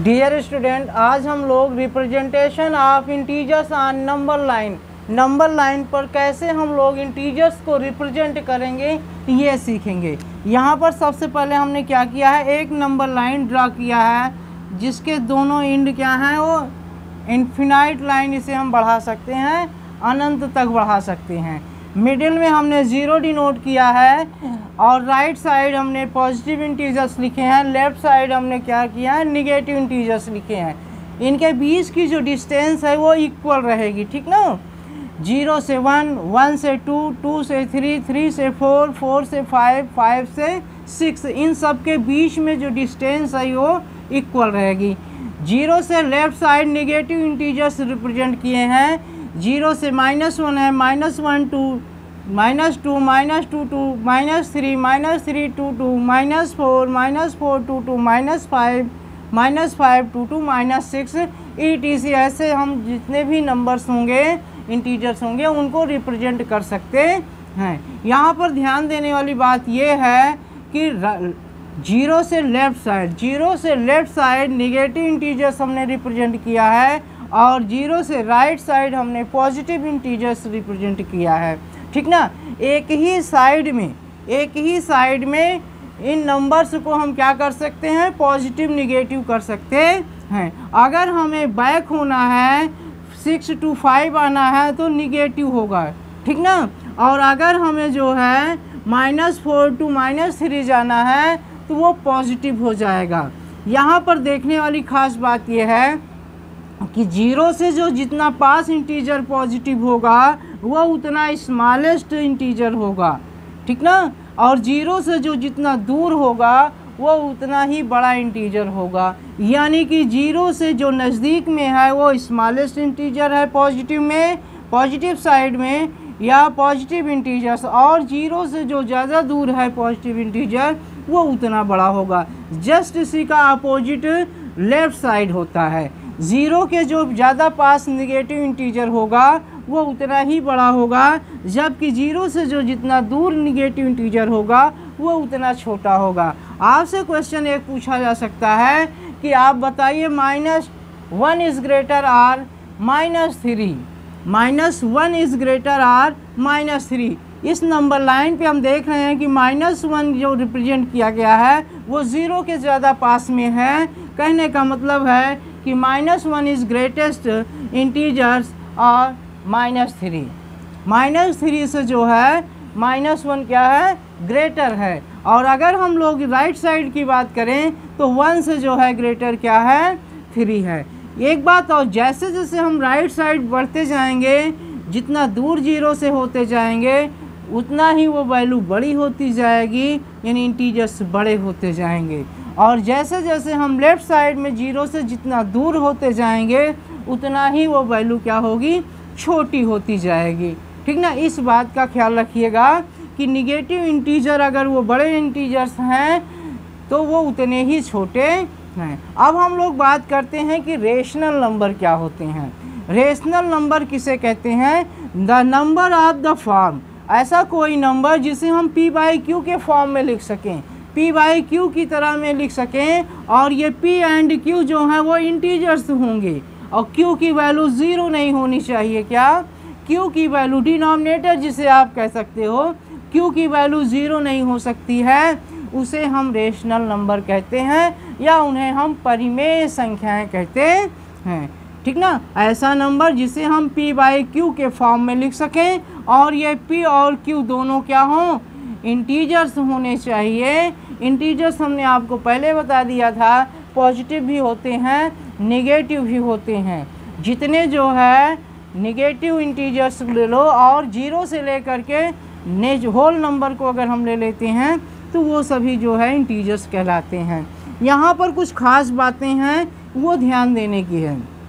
Dear student, आज हम लोग representation of integers on number line पर कैसे हम लोग इंटीजर्स को रिप्रेजेंट करेंगे ये सीखेंगे। यहाँ पर सबसे पहले हमने क्या किया है, एक नंबर लाइन ड्रा किया है जिसके दोनों एंड क्या हैं, वो इन्फिनाइट लाइन, इसे हम बढ़ा सकते हैं, अनंत तक बढ़ा सकते हैं। मिडिल में हमने ज़ीरो डिनोट किया है और राइट साइड हमने पॉजिटिव इंटीजर्स लिखे हैं, लेफ़्ट साइड हमने क्या किया है, निगेटिव इंटीजर्स लिखे हैं। इनके बीच की जो डिस्टेंस है वो इक्वल रहेगी, ठीक ना। 0 से 1, 1 से 2, 2 से 3, 3 से 4, 4 से 5, 5 से 6, इन सब के बीच में जो डिस्टेंस है वो इक्वल रहेगी। 0 से left side negative integers represent किए हैं। 0 से -1 है, -1 2, -2, -2 2, -3, -3 2 2, -4, -4 2 2, -5, -5 2 2, -6 ETC। ऐसे हम जितने भी नंबर्स होंगे, इंटीजर्स होंगे, उनको रिप्रेजेंट कर सकते हैं। यहाँ पर ध्यान देने वाली बात यह है कि 0 से लेफ़्ट साइड निगेटिव इंटीजर्स हमने रिप्रेजेंट किया है और 0 से राइट साइड हमने पॉजिटिव इंटीजर्स रिप्रेजेंट किया है, ठीक ना। एक ही साइड में इन नंबर्स को हम क्या कर सकते हैं, पॉजिटिव निगेटिव कर सकते हैं। अगर हमें बैक होना है, 6 to 5 आना है तो निगेटिव होगा, ठीक ना। और अगर हमें जो है -4 to -3 जाना है तो वो पॉजिटिव हो जाएगा। यहाँ पर देखने वाली ख़ास बात यह है कि 0 से जो जितना पास इंटीजर पॉजिटिव होगा वह उतना स्मॉलेस्ट इंटीजर होगा, ठीक ना। और 0 से जो जितना दूर होगा वो उतना ही बड़ा इंटीजर होगा। यानी कि 0 से जो नज़दीक में है वो स्मॉलेस्ट इंटीजर है पॉजिटिव साइड में या पॉजिटिव इंटीजर्स, और 0 से जो ज़्यादा दूर है पॉजिटिव इंटीजर वो उतना बड़ा होगा। जस्ट इसी का अपोजिट लेफ़्ट साइड होता है। 0 के जो ज़्यादा पास निगेटिव इंटीजर होगा वो उतना ही बड़ा होगा, जबकि 0 से जो जितना दूर निगेटिव इंटीजर होगा वो उतना छोटा होगा। आपसे क्वेश्चन एक पूछा जा सकता है कि आप बताइए -1 is greater or -3, -1 is greater or -3। इस नंबर लाइन पे हम देख रहे हैं कि -1 जो रिप्रेजेंट किया गया है वो 0 के ज़्यादा पास में है। कहने का मतलब है कि -1 इज़ ग्रेटेस्ट इंटीजर्स और -3 से जो है -1 क्या है, ग्रेटर है। और अगर हम लोग राइट साइड की बात करें तो 1 से जो है ग्रेटर क्या है, 3 है। एक बात और, जैसे जैसे हम राइट साइड बढ़ते जाएंगे, जितना दूर 0 से होते जाएंगे उतना ही वो वैल्यू बड़ी होती जाएगी, यानी इंटीजर्स बड़े होते जाएंगे। और जैसे जैसे हम लेफ़्ट साइड में 0 से जितना दूर होते जाएंगे उतना ही वो वैल्यू क्या होगी, छोटी होती जाएगी, ठीक ना। इस बात का ख्याल रखिएगा कि निगेटिव इंटीजर अगर वो बड़े इंटीजर्स हैं तो वो उतने ही छोटे हैं। अब हम लोग बात करते हैं कि रेशनल नंबर क्या होते हैं। रेशनल नंबर किसे कहते हैं, the number of the form, ऐसा कोई नंबर जिसे हम p/q के फॉर्म में लिख सकें, p/q की तरह में लिख सकें, और ये p एंड q जो हैं वो इंटीजर्स होंगे और q की वैल्यू 0 नहीं होनी चाहिए। क्या, q की वैल्यू, डिनोमिनेटर जिसे आप कह सकते हो, q की वैल्यू 0 नहीं हो सकती है, उसे हम रेशनल नंबर कहते हैं या उन्हें हम परिमेय संख्याएं कहते हैं, ठीक ना। ऐसा नंबर जिसे हम p/q के फॉर्म में लिख सकें और ये p और q दोनों क्या हों, इंटीजर्स होने चाहिए। इंटीजर्स हमने आपको पहले बता दिया था, पॉजिटिव भी होते हैं, नेगेटिव भी होते हैं। जितने जो है नेगेटिव इंटीजर्स ले लो और 0 से लेकर के होल नंबर को अगर हम ले लेते हैं तो वो सभी जो है इंटीजर्स कहलाते हैं। यहाँ पर कुछ खास बातें हैं वो ध्यान देने की है।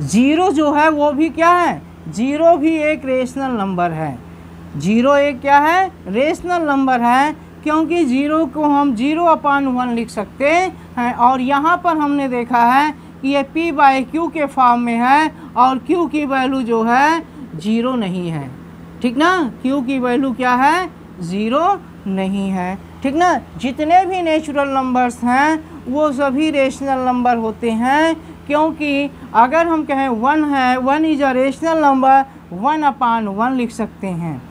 0 जो है वो भी क्या है, 0 भी एक रेशनल नंबर है। 0 एक क्या है, रेशनल नंबर है, क्योंकि 0 को हम 0/1 लिख सकते हैं। और यहाँ पर हमने देखा है कि ये p/q के फॉर्म में है और q की वैल्यू जो है 0 नहीं है, ठीक ना। q की वैल्यू क्या है, 0 नहीं है, ठीक ना। जितने भी नेचुरल नंबर्स हैं वो सभी रेशनल नंबर होते हैं, क्योंकि अगर हम कहें 1 है, 1 इज अ रेशनल नंबर, 1/1 लिख सकते हैं।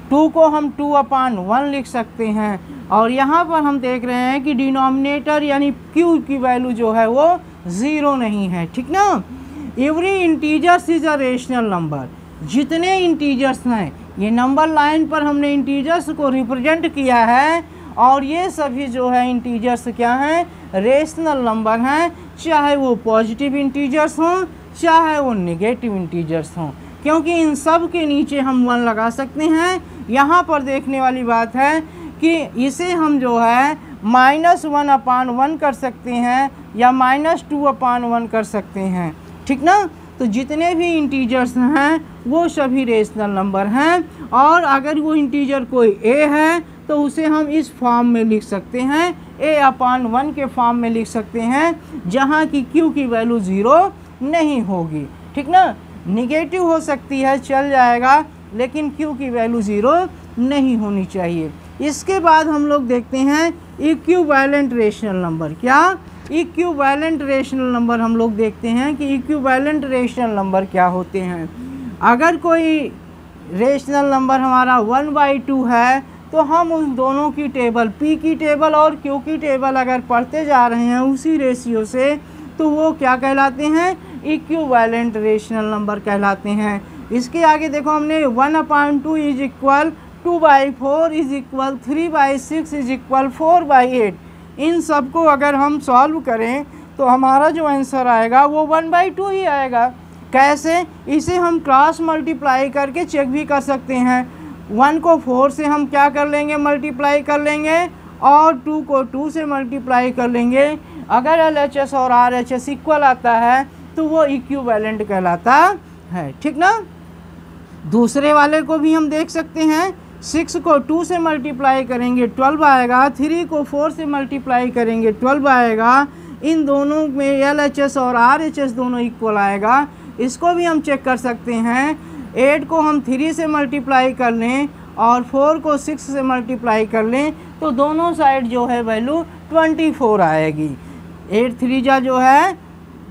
2 को हम 2/1 लिख सकते हैं। और यहाँ पर हम देख रहे हैं कि डिनोमिनेटर यानी q की वैल्यू जो है वो 0 नहीं है, ठीक ना। Every integers is a rational number, जितने इंटीजर्स हैं, ये नंबर लाइन पर हमने इंटीजर्स को रिप्रेजेंट किया है, और ये सभी जो है इंटीजर्स क्या हैं, रेशनल नंबर हैं, चाहे वो पॉजिटिव इंटीजर्स हों चाहे वो नेगेटिव इंटीजर्स हों, क्योंकि इन सब के नीचे हम 1 लगा सकते हैं। यहाँ पर देखने वाली बात है कि इसे हम जो है -1/1 कर सकते हैं या -2/1 कर सकते हैं, ठीक ना। तो जितने भी इंटीजर्स हैं वो सभी रेशनल नंबर हैं, और अगर वो इंटीजर कोई a है तो उसे हम इस फॉर्म में लिख सकते हैं, a/1 के फॉर्म में लिख सकते हैं, जहाँ की q की वैल्यू 0 नहीं होगी, ठीक ना। निगेटिव हो सकती है, चल जाएगा, लेकिन q की वैल्यू 0 नहीं होनी चाहिए। इसके बाद हम लोग देखते हैं इक्विवेलेंट रेशनल नंबर। क्या इक्विवेलेंट रेशनल नंबर हम लोग देखते हैं कि इक्विवेलेंट रेशनल नंबर क्या होते हैं। अगर कोई रेशनल नंबर हमारा 1/2 है तो हम उन दोनों की टेबल, p की टेबल और q की टेबल अगर पढ़ते जा रहे हैं उसी रेशियो से, तो वो क्या कहलाते हैं, इक्विवेलेंट रेशनल नंबर कहलाते हैं। इसके आगे देखो हमने 1/2 is equal 2/4 is equal 3/6 is equal 4/8। इन सब को अगर हम सॉल्व करें तो हमारा जो आंसर आएगा वो 1/2 ही आएगा। कैसे, इसे हम क्रॉस मल्टीप्लाई करके चेक भी कर सकते हैं। 1 को 4 से हम क्या कर लेंगे, मल्टीप्लाई कर लेंगे, और 2 को 2 से मल्टीप्लाई कर लेंगे। अगर LHS और RHS इक्वल आता है तो वो इक्विवेलेंट कहलाता है, ठीक ना। दूसरे वाले को भी हम देख सकते हैं, 6 को 2 से मल्टीप्लाई करेंगे 12 आएगा, 3 को 4 से मल्टीप्लाई करेंगे 12 आएगा। इन दोनों में LHS और RHS दोनों इक्वल आएगा। इसको भी हम चेक कर सकते हैं। 8 को हम 3 से मल्टीप्लाई कर लें और 4 को 6 से मल्टीप्लाई कर लें तो दोनों साइड जो है वैल्यू 24 आएगी। 8 3 जा जो है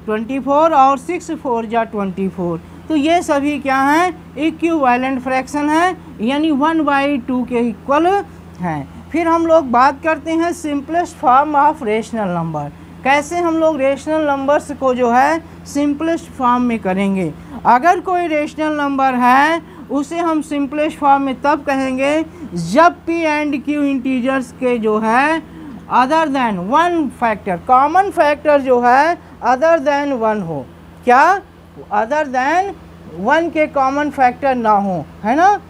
24 और 6 4 जा 24। तो ये सभी क्या हैं, इक्विवेलेंट फ्रैक्शन है, यानी 1/2 के इक्वल हैं। फिर हम लोग बात करते हैं simplest form of rational number. कैसे हम लोग रेशनल नंबर्स को जो है सिंपलेस्ट फॉर्म में करेंगे। अगर कोई रेशनल नंबर है उसे हम सिंपलेस्ट फॉर्म में तब कहेंगे जब p एंड q इंटीजर्स के जो है other than 1 factor, common factor जो है अदर देन 1 हो। क्या, अदर देन 1 के कॉमन फैक्टर ना हो, है ना।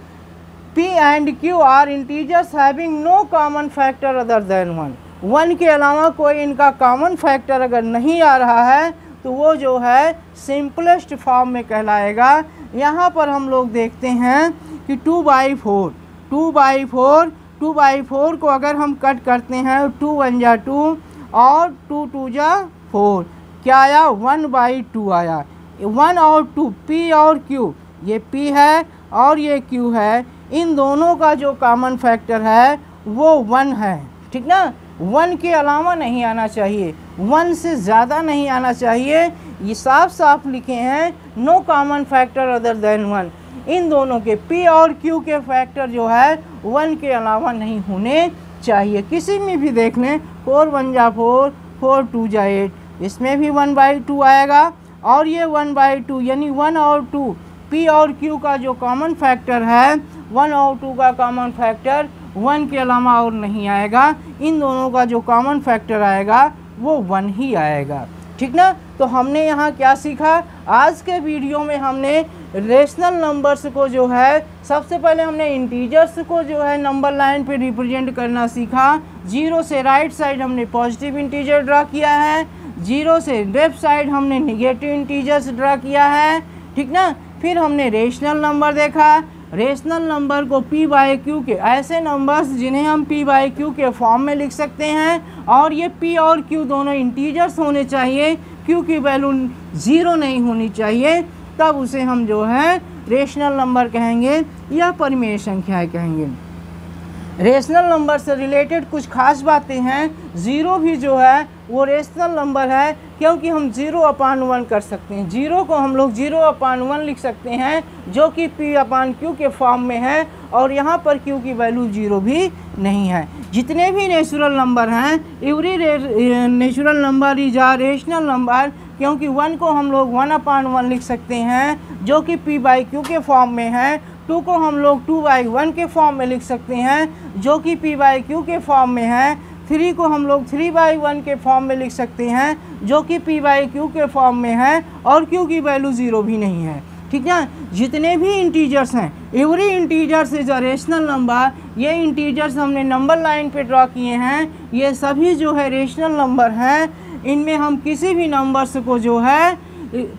p and q are integers having no common factor other than 1 के अलावा कोई इनका कॉमन फैक्टर अगर नहीं आ रहा है तो वो जो है सिंपलेस्ट फॉर्म में कहलाएगा। यहाँ पर हम लोग देखते हैं कि 2/4 को अगर हम कट करते हैं 2 1 जा 2 और 2 2 जा 4, क्या आया, 1/2 आया। 1 और 2, p और q, ये p है और ये q है, इन दोनों का जो कॉमन फैक्टर है वो 1 है, ठीक ना। 1 के अलावा नहीं आना चाहिए, 1 से ज़्यादा नहीं आना चाहिए। ये साफ साफ लिखे हैं, no common factor other than 1। इन दोनों के p और q के फैक्टर जो है 1 के अलावा नहीं होने चाहिए। किसी में भी देख लें, 4 1 जा 4, 4 2 जा 8, इसमें भी 1/2 आएगा। और ये 1/2 यानी 1 और 2, p और q का जो कॉमन फैक्टर है 1 और 2 का कॉमन फैक्टर 1 के अलावा और नहीं आएगा। इन दोनों का जो कॉमन फैक्टर आएगा वो 1 ही आएगा, ठीक ना। तो हमने यहाँ क्या सीखा, आज के वीडियो में हमने रेशनल नंबर्स को जो है, सबसे पहले हमने इंटीजर्स को जो है नंबर लाइन पे रिप्रेजेंट करना सीखा। 0 से राइट साइड हमने पॉजिटिव इंटीजर ड्रा किया है, 0 से लेफ्ट साइड हमने निगेटिव इंटीजर्स ड्रा किया है, ठीक ना। फिर हमने रेशनल नंबर देखा। रेशनल नंबर को p/q के ऐसे नंबर्स जिन्हें हम p/q के फॉर्म में लिख सकते हैं, और ये p और q दोनों इंटीजर्स होने चाहिए, q की वैल्यू 0 नहीं होनी चाहिए, तब उसे हम जो है रेशनल नंबर कहेंगे या परिमेय संख्याएं कहेंगे। रेशनल नंबर से रिलेटेड कुछ खास बातें हैं। 0 भी जो है वो रेशनल नंबर है, क्योंकि हम 0/1 कर सकते हैं। 0 को हम लोग 0/1 लिख सकते हैं, जो कि P/Q के फॉर्म में है, और यहाँ पर Q की वैल्यू 0 भी नहीं है। जितने भी नेचुरल नंबर हैं, every natural number is a rational number, क्योंकि 1 को हम लोग 1/1 लिख सकते हैं, जो कि P/Q के फॉर्म में है। 2 को हम लोग 2/1 के फॉर्म में लिख सकते हैं, जो कि P/Q के फॉर्म में है। 3 को हम लोग 3/1 के फॉर्म में लिख सकते हैं, जो कि P/Q के फॉर्म में है, और Q की वैल्यू 0 भी नहीं है। ठीक है, जितने भी इंटीजर्स हैं, every integers is a rational number. ये इंटीजर्स हमने नंबर लाइन पे ड्रॉ किए हैं, ये सभी जो है रेशनल नंबर हैं। इनमें हम किसी भी नंबर्स को जो है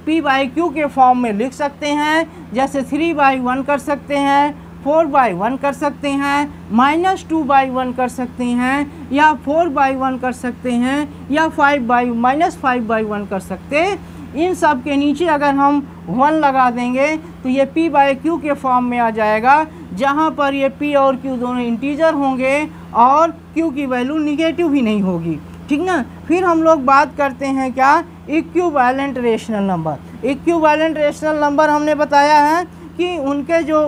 P/Q के फॉर्म में लिख सकते हैं, जैसे 3/1 कर सकते हैं, 4/1 कर सकते हैं, -2/1 कर सकते हैं, या 4/1 कर सकते हैं, या -5/1 कर सकते हैं। इन सब के नीचे अगर हम 1 लगा देंगे तो ये P/Q के फॉर्म में आ जाएगा, जहाँ पर ये P और Q दोनों इंटीजर होंगे और Q की वैल्यू निगेटिव भी नहीं होगी। ठीक ना। फिर हम लोग बात करते हैं क्या, equivalent rational number. Equivalent rational number हमने बताया है कि उनके जो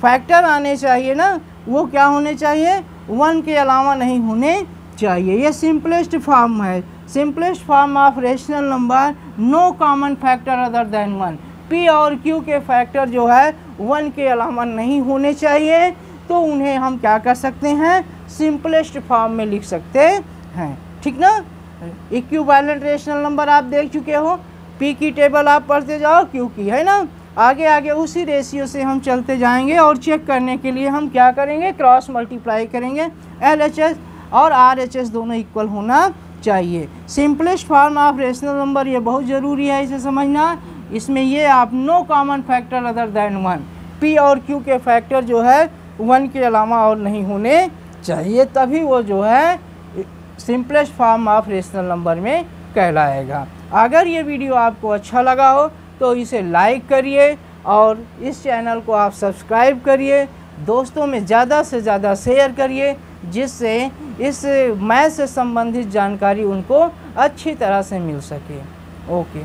फैक्टर आने चाहिए ना, वो क्या होने चाहिए, 1 के अलावा नहीं होने चाहिए। ये सिंपलेस्ट फॉर्म है, simplest form of rational number, no common factor other than 1। P और Q के फैक्टर जो है 1 के अलावा नहीं होने चाहिए, तो उन्हें हम क्या कर सकते हैं, सिंपलेस्ट फॉर्म में लिख सकते हैं। ठीक ना। इक्विवेलेंट रेशनल नंबर आप देख चुके हो, P की टेबल आप पढ़ते जाओ, Q की, है ना। आगे आगे उसी रेशियो से हम चलते जाएंगे, और चेक करने के लिए हम क्या करेंगे, क्रॉस मल्टीप्लाई करेंगे। LHS और RHS दोनों इक्वल होना चाहिए। Simplest form of rational number, ये बहुत ज़रूरी है इसे समझना। इसमें ये आप no common factor other than 1, P और Q के फैक्टर जो है 1 के अलावा और नहीं होने चाहिए, तभी वो जो है simplest form of rational number में कहलाएगा। अगर ये वीडियो आपको अच्छा लगा हो तो इसे लाइक करिए, और इस चैनल को आप सब्सक्राइब करिए, दोस्तों में ज़्यादा से ज़्यादा शेयर करिए, जिससे इस मैथ से संबंधित जानकारी उनको अच्छी तरह से मिल सके। ओके।